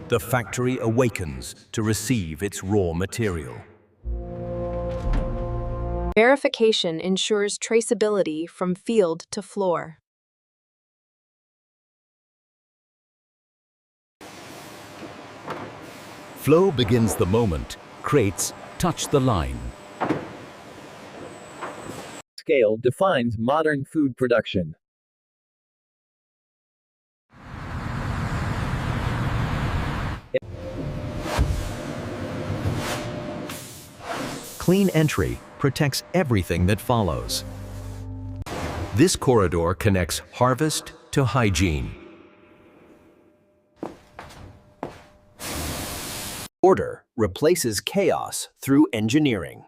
the factory awakens to receive its raw material. Verification ensures traceability from field to floor. Flow begins the moment crates touch the line. Scale defines modern food production. Clean entry protects everything that follows. This corridor connects harvest to hygiene. Order replaces chaos through engineering.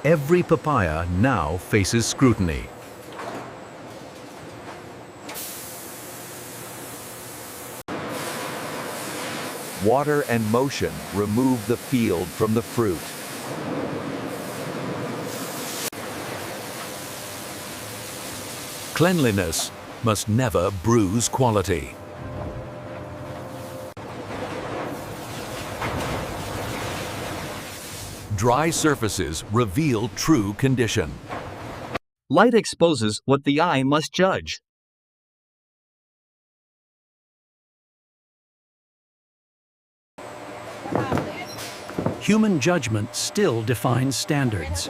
Every papaya now faces scrutiny. Water and motion remove the field from the fruit. Cleanliness must never bruise quality. Dry surfaces reveal true condition. Light exposes what the eye must judge. Human judgment still defines standards.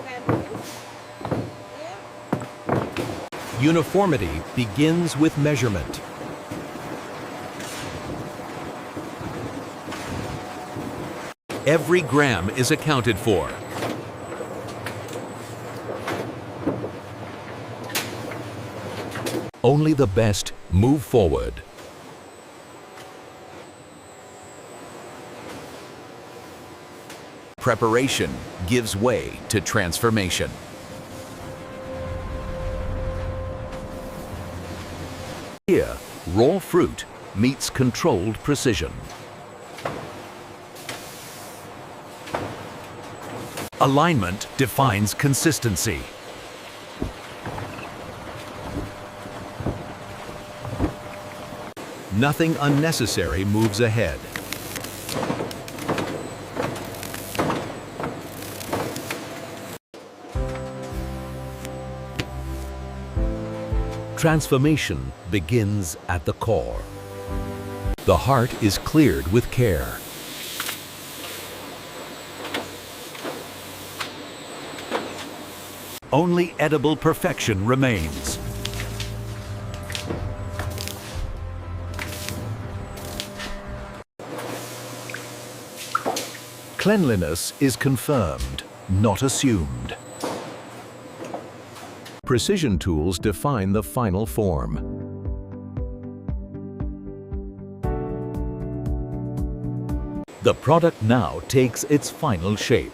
Uniformity begins with measurement. Every gram is accounted for. Only the best move forward. Preparation gives way to transformation. Here, raw fruit meets controlled precision. Alignment defines consistency. Nothing unnecessary moves ahead. Transformation begins at the core. The heart is cleared with care. Only edible perfection remains. Cleanliness is confirmed, not assumed. Precision tools define the final form. The product now takes its final shape.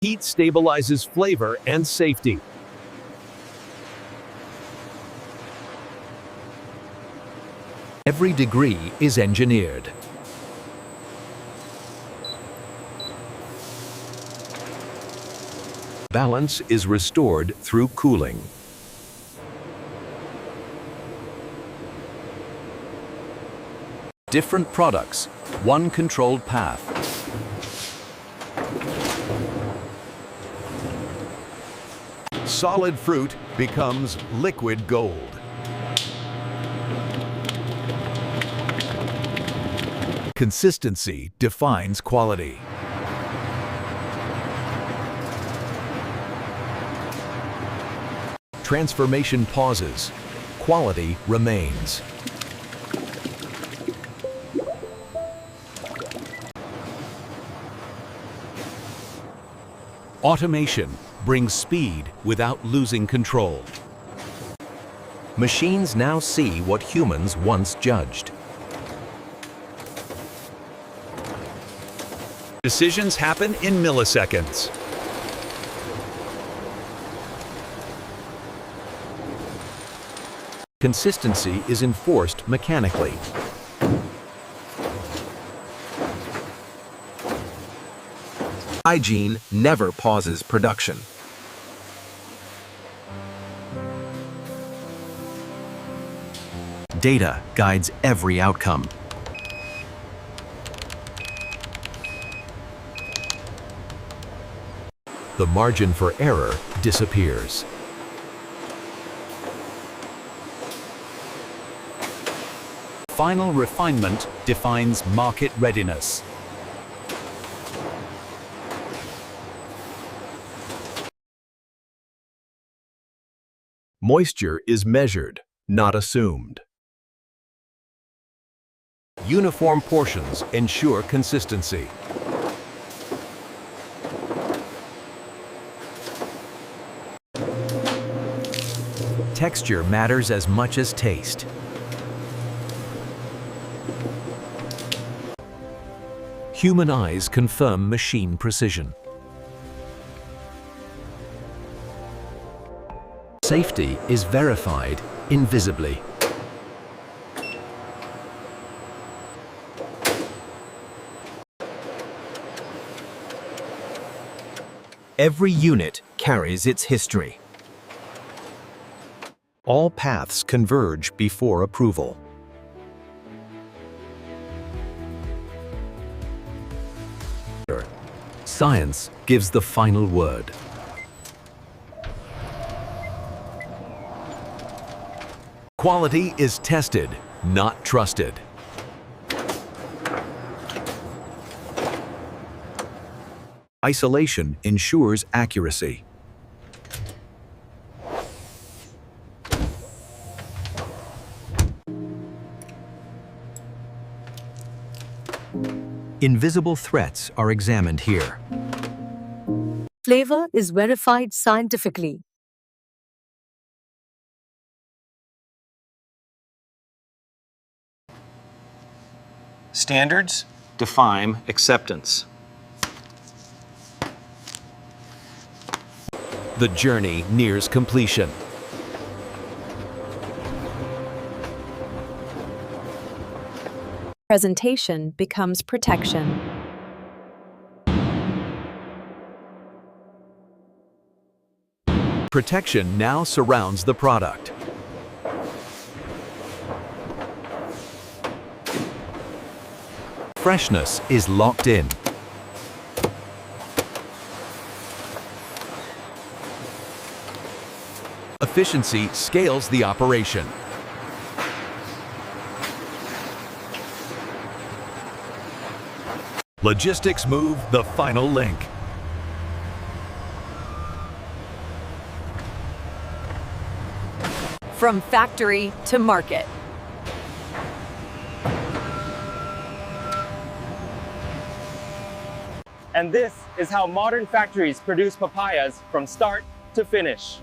Heat stabilizes flavor and safety. Every degree is engineered. Balance is restored through cooling. Different products, one controlled path. Solid fruit becomes liquid gold. Consistency defines quality. Transformation pauses. Quality remains. Automation brings speed without losing control. Machines now see what humans once judged. Decisions happen in milliseconds. Consistency is enforced mechanically. Hygiene never pauses production. Data guides every outcome. The margin for error disappears. Final refinement defines market readiness. Moisture is measured, not assumed. Uniform portions ensure consistency. Texture matters as much as taste. Human eyes confirm machine precision. Safety is verified invisibly. Every unit carries its history. All paths converge before approval. Science gives the final word. Quality is tested, not trusted. Isolation ensures accuracy. Invisible threats are examined here. Flavor is verified scientifically. Standards define acceptance. The journey nears completion. Presentation becomes protection. Protection now surrounds the product. Freshness is locked in. Efficiency scales the operation. Logistics move the final link. From factory to market. And this is how modern factories produce papayas from start to finish.